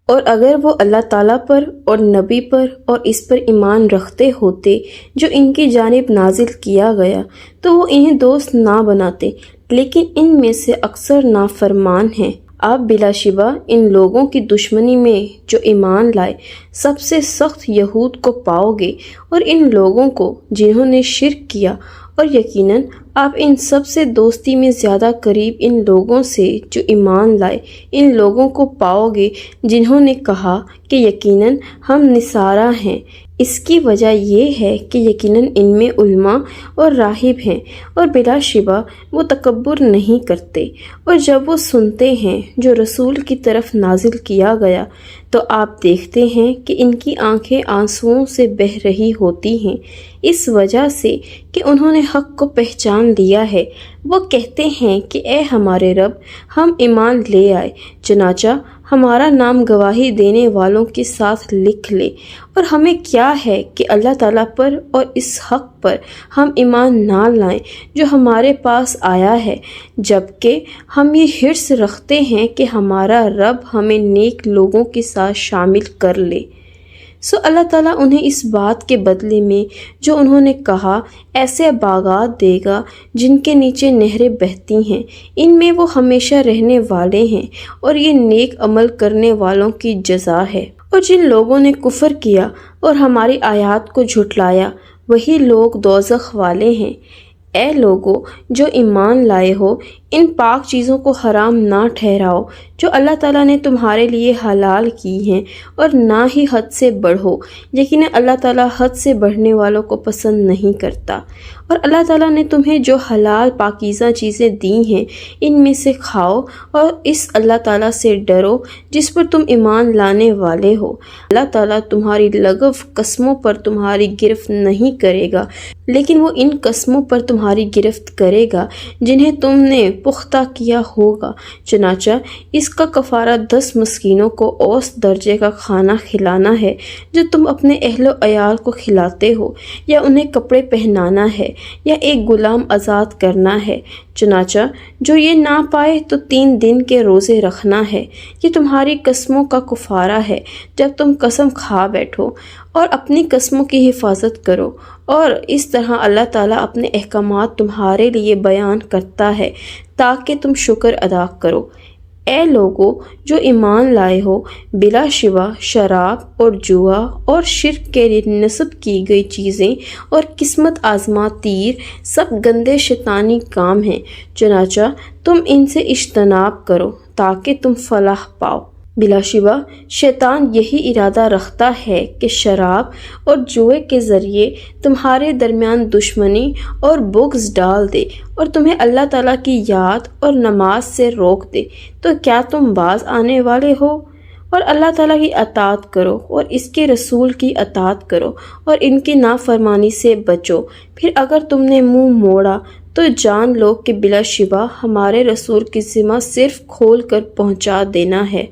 اور اگر وہ اللہ تعالیٰ پر اور نبی پر اور اس پر ایمان رکھتے ہوتے جو ان کی جانب نازل کیا گیا تو وہ انہیں دوست نہ بناتے، لیکن ان میں سے اکثر نافرمان ہیں۔ آپ بلا شبہ ان لوگوں کی دشمنی میں جو ایمان لائے سب سے سخت یہود کو پاؤ گے اور ان لوگوں کو جنہوں نے شرک کیا، اور یقیناً آپ ان سب سے دوستی میں زیادہ قریب ان لوگوں سے جو ایمان لائے ان لوگوں کو پاؤ گے جنہوں نے کہا کہ یقیناً ہم نصارہ ہیں۔ اس کی وجہ یہ ہے کہ یقیناً ان میں علماء اور راہب ہیں اور بلا شبہ وہ تکبر نہیں کرتے، اور جب وہ سنتے ہیں جو رسول کی طرف نازل کیا گیا تو آپ دیکھتے ہیں کہ ان کی آنکھیں آنسوؤں سے بہہ رہی ہوتی ہیں، اس وجہ سے کہ انہوں نے حق کو پہچان لیا ہے۔ وہ کہتے ہیں کہ اے ہمارے رب، ہم ایمان لے آئے، چنانچہ ہمارا نام گواہی دینے والوں کے ساتھ لکھ لے، اور ہمیں کیا ہے کہ اللہ تعالیٰ پر اور اس حق پر ہم ایمان نہ لائیں جو ہمارے پاس آیا ہے، جبکہ ہم یہ حرص رکھتے ہیں کہ ہمارا رب ہمیں نیک لوگوں کے ساتھ شامل کر لے۔ سو اللہ تعالیٰ انہیں اس بات کے بدلے میں جو انہوں نے کہا ایسے باغات دے گا جن کے نیچے نہریں بہتی ہیں، ان میں وہ ہمیشہ رہنے والے ہیں، اور یہ نیک عمل کرنے والوں کی جزا ہے۔ اور جن لوگوں نے کفر کیا اور ہماری آیات کو جھٹلایا وہی لوگ دوزخ والے ہیں۔ اے لوگو جو ایمان لائے ہو، ان پاک چیزوں کو حرام نہ ٹھہراؤ جو اللہ تعالیٰ نے تمہارے لیے حلال کی ہیں، اور نہ ہی حد سے بڑھو، یقیناً اللہ تعالیٰ حد سے بڑھنے والوں کو پسند نہیں کرتا۔ اور اللہ تعالیٰ نے تمہیں جو حلال پاکیزہ چیزیں دی ہیں ان میں سے کھاؤ، اور اس اللہ تعالیٰ سے ڈرو جس پر تم ایمان لانے والے ہو۔ اللہ تعالیٰ تمہاری لغو قسموں پر تمہاری گرفت نہیں کرے گا، لیکن وہ ان قسموں پر تمہاری گرفت کرے گا جنہیں تم نے پختہ کیا ہوگا۔ چنانچہ اس کا کفارہ 10 مسکینوں کو اوسط درجے کا کھانا کھلانا ہے جو تم اپنے اہل و عیال کو کھلاتے ہو، یا انہیں کپڑے پہنانا ہے، یا ایک غلام آزاد کرنا ہے۔ چنانچہ جو یہ نہ پائے تو 3 دن کے روزے رکھنا ہے۔ یہ تمہاری قسموں کا کفارہ ہے جب تم قسم کھا بیٹھو، اور اپنی قسموں کی حفاظت کرو، اور اس طرح اللہ تعالیٰ اپنے احکامات تمہارے لیے بیان کرتا ہے تاکہ تم شکر ادا کرو۔ اے لوگو جو ایمان لائے ہو، بلا شبہ شراب اور جوا اور شرک کے لیے نصب کی گئی چیزیں اور قسمت آزما تیر سب گندے شیطانی کام ہیں، چنانچہ تم ان سے اجتناب کرو تاکہ تم فلاح پاؤ۔ بلا شبہ شیطان یہی ارادہ رکھتا ہے کہ شراب اور جوئے کے ذریعے تمہارے درمیان دشمنی اور بغض ڈال دے اور تمہیں اللہ تعالیٰ کی یاد اور نماز سے روک دے۔ تو کیا تم باز آنے والے ہو؟ اور اللہ تعالیٰ کی اطاعت کرو اور اس کے رسول کی اطاعت کرو اور ان کی نافرمانی سے بچو۔ پھر اگر تم نے منہ موڑا تو جان لو کہ بلا شبہ ہمارے رسول کی ذمہ صرف کھول کر پہنچا دینا ہے۔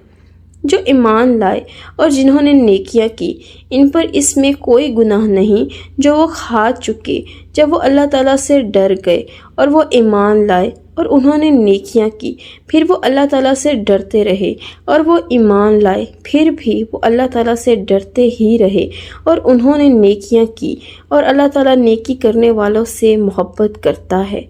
جو ایمان لائے اور جنہوں نے نیکیاں کی ان پر اس میں کوئی گناہ نہیں جو وہ کھا چکے جب وہ اللہ تعالیٰ سے ڈر گئے اور وہ ایمان لائے اور انہوں نے نیکیاں کی، پھر وہ اللہ تعالیٰ سے ڈرتے رہے اور وہ ایمان لائے، پھر بھی وہ اللہ تعالیٰ سے ڈرتے ہی رہے اور انہوں نے نیکیاں کی، اور اللہ تعالیٰ نیکی کرنے والوں سے محبت کرتا ہے۔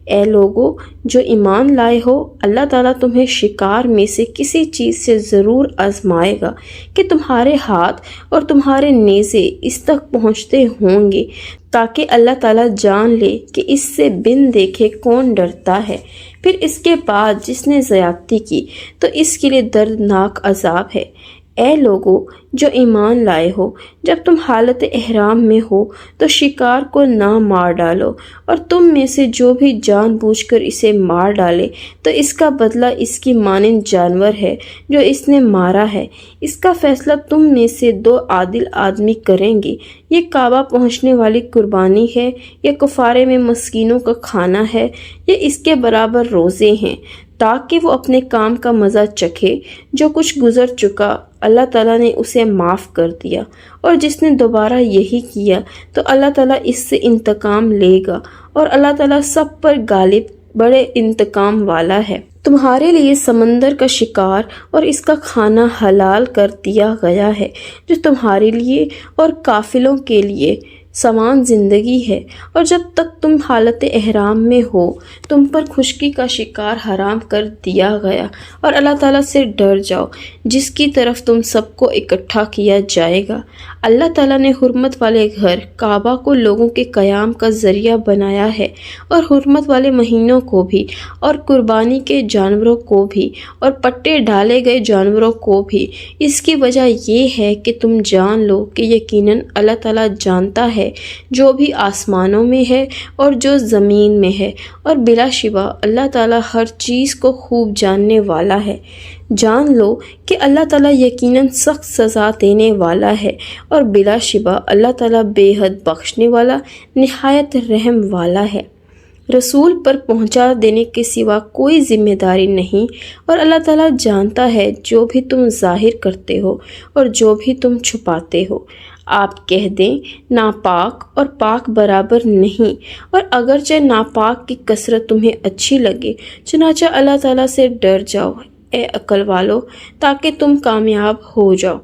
اے لوگو جو ایمان لائے ہو، اللہ تعالیٰ تمہیں شکار میں سے کسی چیز سے ضرور آزمائے گا کہ تمہارے ہاتھ اور تمہارے نیزے اس تک پہنچتے ہوں گے تاکہ اللہ تعالیٰ جان لے کہ اس سے بن دیکھے کون ڈرتا ہے۔ پھر اس کے بعد جس نے زیادتی کی تو اس کے لیے دردناک عذاب ہے۔ اے لوگو جو ایمان لائے ہو، جب تم حالت احرام میں ہو تو شکار کو نہ مار ڈالو، اور تم میں سے جو بھی جان بوجھ کر اسے مار ڈالے تو اس کا بدلہ اس کی مانند جانور ہے جو اس نے مارا ہے۔ اس کا فیصلہ تم میں سے 2 عادل آدمی کریں گے۔ یہ کعبہ پہنچنے والی قربانی ہے یا کفارے میں مسکینوں کا کھانا ہے یا اس کے برابر روزے ہیں، تاکہ وہ اپنے کام کا مزہ چکھے۔ جو کچھ گزر چکا اللہ تعالیٰ نے اسے معاف کر دیا، اور جس نے دوبارہ یہی کیا تو اللہ تعالیٰ اس سے انتقام لے گا، اور اللہ تعالیٰ سب پر غالب بڑے انتقام والا ہے۔ تمہارے لیے سمندر کا شکار اور اس کا کھانا حلال کر دیا گیا ہے، جو تمہارے لیے اور قافلوں کے لیے سامان زندگی ہے، اور جب تک تم حالت احرام میں ہو تم پر خشکی کا شکار حرام کر دیا گیا، اور اللہ تعالیٰ سے ڈر جاؤ جس کی طرف تم سب کو اکٹھا کیا جائے گا۔ اللہ تعالیٰ نے حرمت والے گھر کعبہ کو لوگوں کے قیام کا ذریعہ بنایا ہے، اور حرمت والے مہینوں کو بھی، اور قربانی کے جانوروں کو بھی، اور پٹے ڈالے گئے جانوروں کو بھی۔ اس کی وجہ یہ ہے کہ تم جان لو کہ یقیناً اللہ تعالیٰ جانتا ہے جو بھی آسمانوں میں ہے اور جو زمین میں ہے، اور بلا شبہ اللہ تعالیٰ ہر چیز کو خوب جاننے والا ہے۔ جان لو کہ اللہ تعالیٰ یقیناً سخت سزا دینے والا ہے، اور بلا شبہ اللہ تعالیٰ بے حد بخشنے والا، نہایت رحم والا ہے۔ رسول پر پہنچا دینے کے سوا کوئی ذمہ داری نہیں، اور اللہ تعالیٰ جانتا ہے جو بھی تم ظاہر کرتے ہو اور جو بھی تم چھپاتے ہو۔ آپ کہہ دیں ناپاک اور پاک برابر نہیں، اور اگرچہ ناپاک کی کثرت تمہیں اچھی لگے، چنانچہ اللہ تعالیٰ سے ڈر جاؤ اے عقل والو، تاکہ تم کامیاب ہو جاؤ۔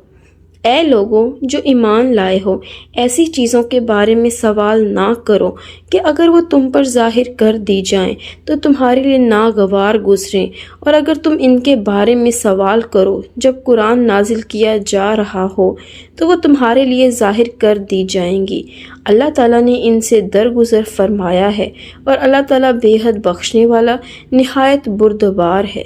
اے لوگوں جو ایمان لائے ہو، ایسی چیزوں کے بارے میں سوال نہ کرو کہ اگر وہ تم پر ظاہر کر دی جائیں تو تمہارے لیے ناگوار گزریں، اور اگر تم ان کے بارے میں سوال کرو جب قرآن نازل کیا جا رہا ہو تو وہ تمہارے لیے ظاہر کر دی جائیں گی۔ اللہ تعالیٰ نے ان سے درگزر فرمایا ہے، اور اللہ تعالیٰ بے حد بخشنے والا، نہایت بردبار ہے۔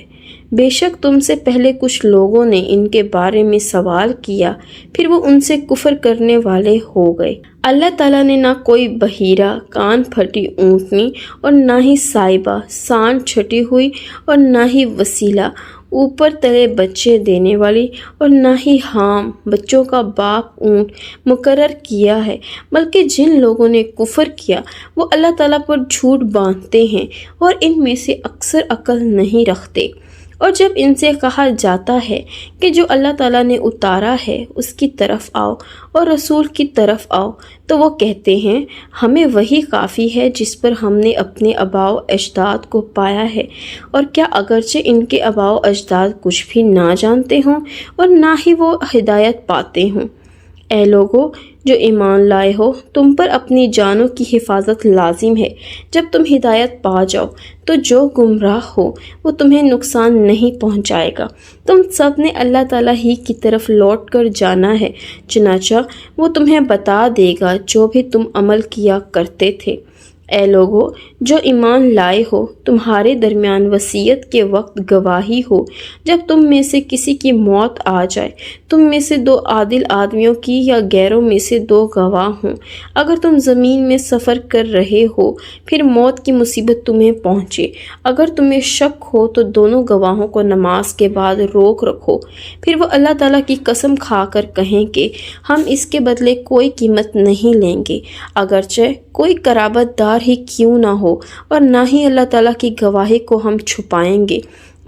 بے شک تم سے پہلے کچھ لوگوں نے ان کے بارے میں سوال کیا، پھر وہ ان سے کفر کرنے والے ہو گئے۔ اللہ تعالیٰ نے نہ کوئی بحیرہ، کان پھٹی اونٹنی، اور نہ ہی سائبہ، سانڈ چھٹی ہوئی، اور نہ ہی وسیلہ، اوپر تلے بچے دینے والی، اور نہ ہی حام، بچوں کا باپ اونٹ مقرر کیا ہے، بلکہ جن لوگوں نے کفر کیا وہ اللہ تعالیٰ پر جھوٹ باندھتے ہیں، اور ان میں سے اکثر عقل نہیں رکھتے۔ اور جب ان سے کہا جاتا ہے کہ جو اللہ تعالیٰ نے اتارا ہے اس کی طرف آؤ اور رسول کی طرف آؤ، تو وہ کہتے ہیں ہمیں وہی کافی ہے جس پر ہم نے اپنے آباء و اجداد کو پایا ہے، اور کیا اگرچہ ان کے آباء و اجداد کچھ بھی نہ جانتے ہوں اور نہ ہی وہ ہدایت پاتے ہوں۔ اے لوگو جو ایمان لائے ہو، تم پر اپنی جانوں کی حفاظت لازم ہے۔ جب تم ہدایت پا جاؤ تو جو گمراہ ہو وہ تمہیں نقصان نہیں پہنچائے گا۔ تم سب نے اللہ تعالیٰ ہی کی طرف لوٹ کر جانا ہے، چنانچہ وہ تمہیں بتا دے گا جو بھی تم عمل کیا کرتے تھے۔ اے لوگو جو ایمان لائے ہو، تمہارے درمیان وصیت کے وقت گواہی ہو، جب تم میں سے کسی کی موت آ جائے، تم میں سے دو عادل آدمیوں کی یا غیروں میں سے دو گواہ ہوں۔ اگر تم زمین میں سفر کر رہے ہو، پھر موت کی مصیبت تمہیں پہنچے، اگر تمہیں شک ہو تو دونوں گواہوں کو نماز کے بعد روک رکھو، پھر وہ اللہ تعالیٰ کی قسم کھا کر کہیں کہ ہم اس کے بدلے کوئی قیمت نہیں لیں گے، اگرچہ کوئی قرابت دار ہی کیوں نہ ہو، اور نہ ہی اللہ تعالیٰ کی گواہی کو ہم چھپائیں گے،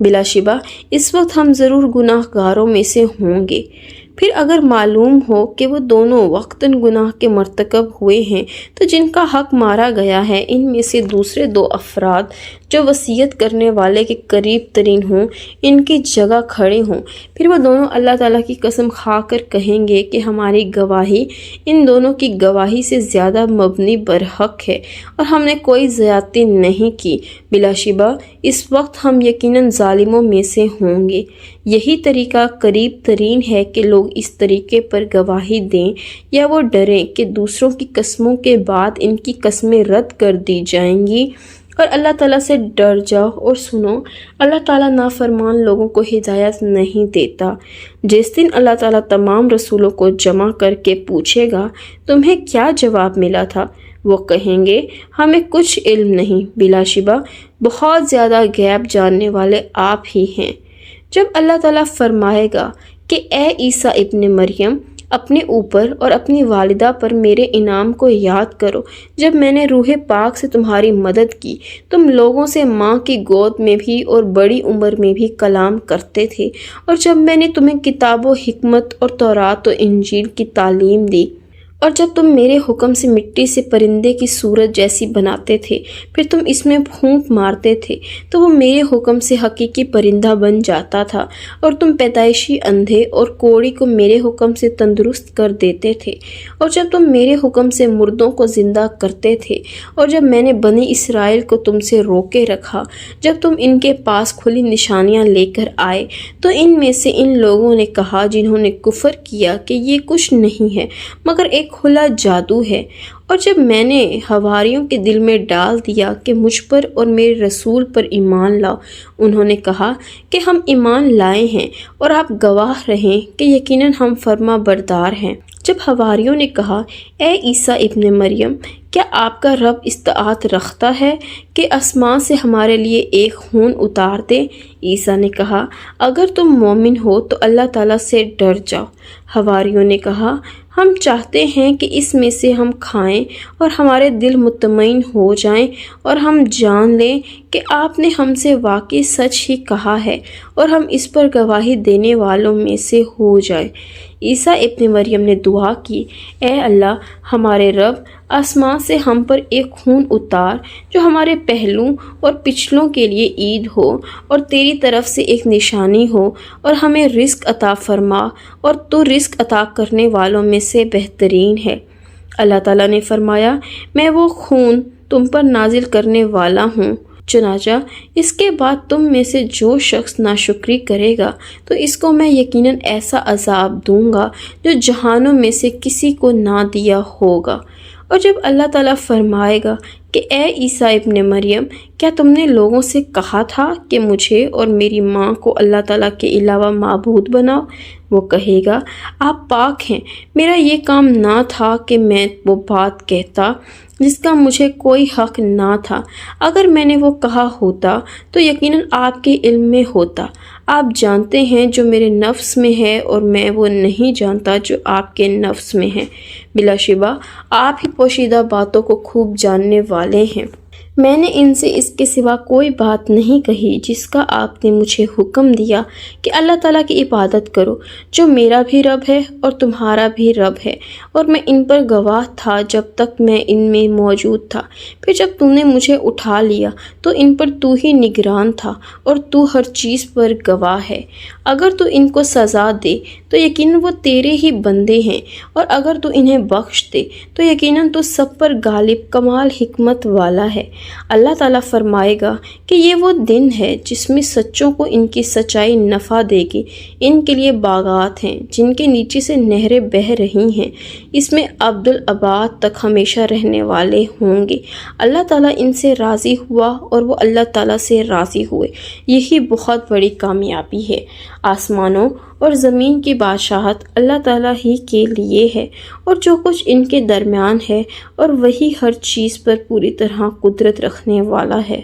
بلا شبہ اس وقت ہم ضرور گناہ گاروں میں سے ہوں گے۔ پھر اگر معلوم ہو کہ وہ دونوں وقتاً گناہ کے مرتکب ہوئے ہیں تو جن کا حق مارا گیا ہے ان میں سے دوسرے دو افراد جو وصیت کرنے والے کے قریب ترین ہوں ان کی جگہ کھڑے ہوں، پھر وہ دونوں اللہ تعالیٰ کی قسم کھا کر کہیں گے کہ ہماری گواہی ان دونوں کی گواہی سے زیادہ مبنی برحق ہے اور ہم نے کوئی زیادتی نہیں کی، بلا شبہ اس وقت ہم یقیناً ظالموں میں سے ہوں گے۔ یہی طریقہ قریب ترین ہے کہ لوگ اس طریقے پر گواہی دیں یا وہ ڈریں کہ دوسروں کی قسموں کے بعد ان کی قسمیں رد کر دی جائیں گی، اور اللہ تعالیٰ سے ڈر جاؤ اور سنو، اللہ تعالیٰ نافرمان لوگوں کو ہدایت نہیں دیتا۔ جس دن اللہ تعالیٰ تمام رسولوں کو جمع کر کے پوچھے گا تمہیں کیا جواب ملا تھا، وہ کہیں گے ہمیں کچھ علم نہیں، بلا شبہ بہت زیادہ غیب جاننے والے آپ ہی ہیں۔ جب اللہ تعالیٰ فرمائے گا کہ اے عیسیٰ ابن مریم، اپنے اوپر اور اپنی والدہ پر میرے انعام کو یاد کرو جب میں نے روح پاک سے تمہاری مدد کی، تم لوگوں سے ماں کی گود میں بھی اور بڑی عمر میں بھی کلام کرتے تھے، اور جب میں نے تمہیں کتاب و حکمت اور تورات و انجیل کی تعلیم دی، اور جب تم میرے حکم سے مٹی سے پرندے کی صورت جیسی بناتے تھے، پھر تم اس میں پھونک مارتے تھے تو وہ میرے حکم سے حقیقی پرندہ بن جاتا تھا، اور تم پیدائشی اندھے اور کوڑی کو میرے حکم سے تندرست کر دیتے تھے، اور جب تم میرے حکم سے مردوں کو زندہ کرتے تھے، اور جب میں نے بنی اسرائیل کو تم سے روکے رکھا، جب تم ان کے پاس کھلی نشانیاں لے کر آئے، تو ان میں سے ان لوگوں نے کہا جنہوں نے کفر کیا کہ یہ کچھ نہیں ہے مگر ایک کھلا جادو ہے۔ اور جب میں نے حواریوں کے دل میں ڈال دیا کہ مجھ پر اور میرے رسول پر ایمان لاؤ، انہوں نے کہا کہ ہم ایمان لائے ہیں، اور آپ گواہ رہیں کہ یقیناً ہم فرما بردار ہیں۔ جب حواریوں نے کہا، اے عیسیٰ ابن مریم، کیا آپ کا رب استطاعت رکھتا ہے کہ آسمان سے ہمارے لیے ایک خون اتار دے؟ عیسیٰ نے کہا، اگر تم مومن ہو تو اللہ تعالیٰ سے ڈر جاؤ۔ حواریوں نے کہا، ہم چاہتے ہیں کہ اس میں سے ہم کھائیں اور ہمارے دل مطمئن ہو جائیں، اور ہم جان لیں کہ آپ نے ہم سے واقعی سچ ہی کہا ہے، اور ہم اس پر گواہی دینے والوں میں سے ہو جائیں۔ عیسیٰ ابن مریم نے دعا کی، اے اللہ ہمارے رب، آسمان سے ہم پر ایک خون اتار جو ہمارے پہلوں اور پچھلوں کے لیے عید ہو اور تیری طرف سے ایک نشانی ہو، اور ہمیں رزق عطا فرما، اور تو رزق عطا کرنے والوں میں سے بہترین ہے۔ اللہ تعالیٰ نے فرمایا، میں وہ خون تم پر نازل کرنے والا ہوں، چنانچہ اس کے بعد تم میں سے جو شخص ناشکری کرے گا تو اس کو میں یقیناً ایسا عذاب دوں گا جو جہانوں میں سے کسی کو نہ دیا ہوگا۔ اور جب اللہ تعالیٰ فرمائے گا کہ اے عیسیٰ ابن مریم، کیا تم نے لوگوں سے کہا تھا کہ مجھے اور میری ماں کو اللہ تعالیٰ کے علاوہ معبود بناؤ؟ وہ کہے گا، آپ پاک ہیں، میرا یہ کام نہ تھا کہ میں وہ بات کہتا جس کا مجھے کوئی حق نہ تھا۔ اگر میں نے وہ کہا ہوتا تو یقیناً آپ کے علم میں ہوتا۔ آپ جانتے ہیں جو میرے نفس میں ہے، اور میں وہ نہیں جانتا جو آپ کے نفس میں ہے۔ بلا شبہ آپ ہی پوشیدہ باتوں کو خوب جاننے والے ہیں۔ میں نے ان سے اس کے سوا کوئی بات نہیں کہی جس کا آپ نے مجھے حکم دیا کہ اللہ تعالیٰ کی عبادت کرو، جو میرا بھی رب ہے اور تمہارا بھی رب ہے، اور میں ان پر گواہ تھا جب تک میں ان میں موجود تھا۔ پھر جب تم نے مجھے اٹھا لیا تو ان پر تو ہی نگران تھا، اور تو ہر چیز پر گواہ ہے۔ اگر تو ان کو سزا دے تو یقیناً وہ تیرے ہی بندے ہیں، اور اگر تو انہیں بخش دے تو یقیناً تو سب پر غالب کمال حکمت والا ہے۔ اللہ تعالیٰ فرمائے گا کہ یہ وہ دن ہے جس میں سچوں کو ان کی سچائی نفع دے گی۔ ان کے لیے باغات ہیں جن کے نیچے سے نہریں بہہ رہی ہیں، اس میں ابدالآباد تک ہمیشہ رہنے والے ہوں گے۔ اللہ تعالیٰ ان سے راضی ہوا اور وہ اللہ تعالیٰ سے راضی ہوئے، یہی بہت بڑی کامیابی ہے۔ آسمانوں اور زمین کی بادشاہت اللہ تعالیٰ ہی کے لیے ہے، اور جو کچھ ان کے درمیان ہے، اور وہی ہر چیز پر پوری طرح قدرت رکھنے والا ہے۔